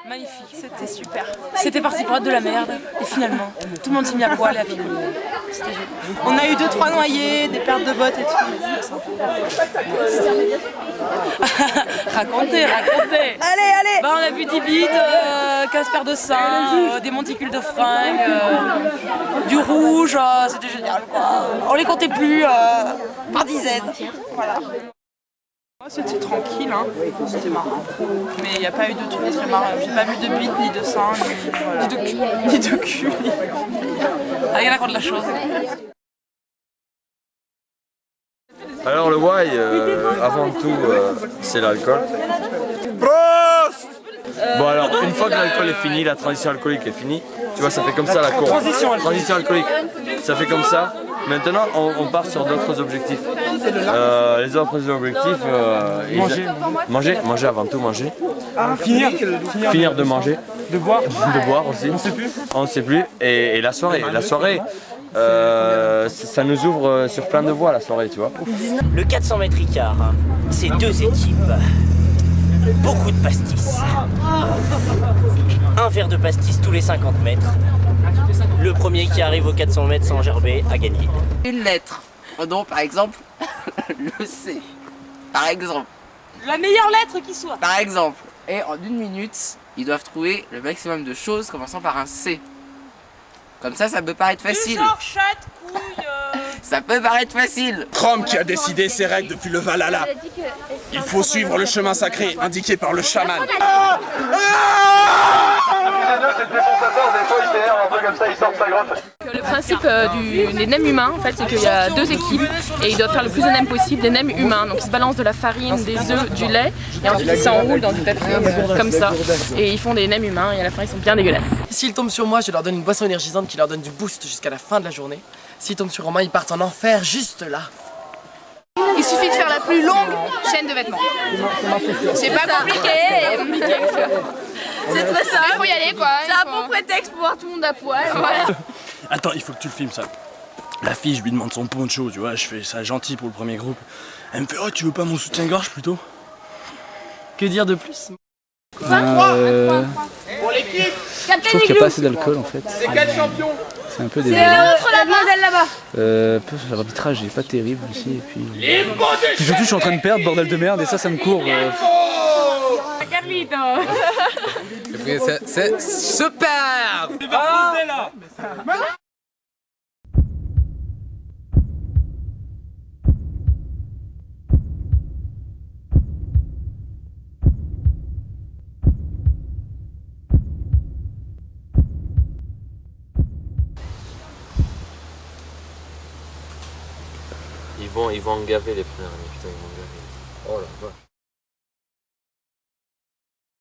Magnifique, c'était super. C'était parti pour être de la merde, et finalement, tout le monde s'est mis à poil et à picoler. C'était génial. On a eu 2-3 noyés, des pertes de bottes et tout. Racontez. Allez. Bah, on a vu 10 bites, 15 paires de seins, des monticules de fringues, du rouge, c'était génial quoi. On les comptait plus par dizaines. Voilà. C'était tranquille, hein. C'était marrant. Mais il n'y a pas eu de trucs très marrants. J'ai pas vu de bites, ni de seins, ni de cul. Rien à contre la chose. Alors le why, avant tout, c'est l'alcool. Bon alors, une fois que l'alcool est fini, la transition alcoolique est finie, tu vois, ça fait comme ça la courbe. Transition alcoolique, ça fait comme ça. Maintenant, on part sur d'autres objectifs. Les autres objectifs, manger avant tout, manger. Finir de manger. De boire aussi. On sait plus. Et la soirée, ça nous ouvre sur plein de voies la soirée, tu vois. Le 400 mètres Ricard, c'est 2 équipes. Beaucoup de pastis. Un verre de pastis tous les 50 mètres. Le premier qui arrive aux 400 mètres sans gerber a gagné. Une lettre. Donc par exemple, le C. Par exemple. La meilleure lettre qui soit. Par exemple. Et en 1 minute, ils doivent trouver le maximum de choses commençant par un C. Comme ça peut paraître facile. Genre chatte, couille. Ça peut paraître facile. Trump qui a décidé ses règles depuis le Valhalla. Il faut suivre le chemin sacré indiqué par le chaman. Le principe des nems humains, en fait, c'est qu'il y a 2 équipes et ils doivent faire le plus de nems possible, des nems humains. Donc ils se balancent de la farine, des œufs, du lait et ensuite ils s'enroulent dans du papier comme ça. Et ils font des nems humains et à la fin ils sont bien dégueulasses. S'ils tombent sur moi, je leur donne une boisson énergisante qui leur donne du boost jusqu'à la fin de la journée. S'ils tombent sur Romain, ils partent en enfer juste là. Il suffit de faire la plus longue chaîne de vêtements. C'est pas compliqué. C'est très simple. Il faut y aller quoi. C'est un bon prétexte pour voir tout le monde à poil. Voilà. Attends, il faut que tu le filmes ça. La fille, je lui demande son poncho, tu vois, je fais ça gentil pour le premier groupe. Elle me fait, oh tu veux pas mon soutien-gorge plutôt? Que dire de plus? Je trouve qu'il n'y a pas assez d'alcool en fait. C'est un peu des. C'est l'autre, la demoiselle là-bas. L'arbitrage est pas terrible ici et puis surtout je suis en train de perdre, bordel de merde, et ça me court. C'est super. Ils vont en gaver les premières années, putain, ils vont en gaver. Oh là, vache.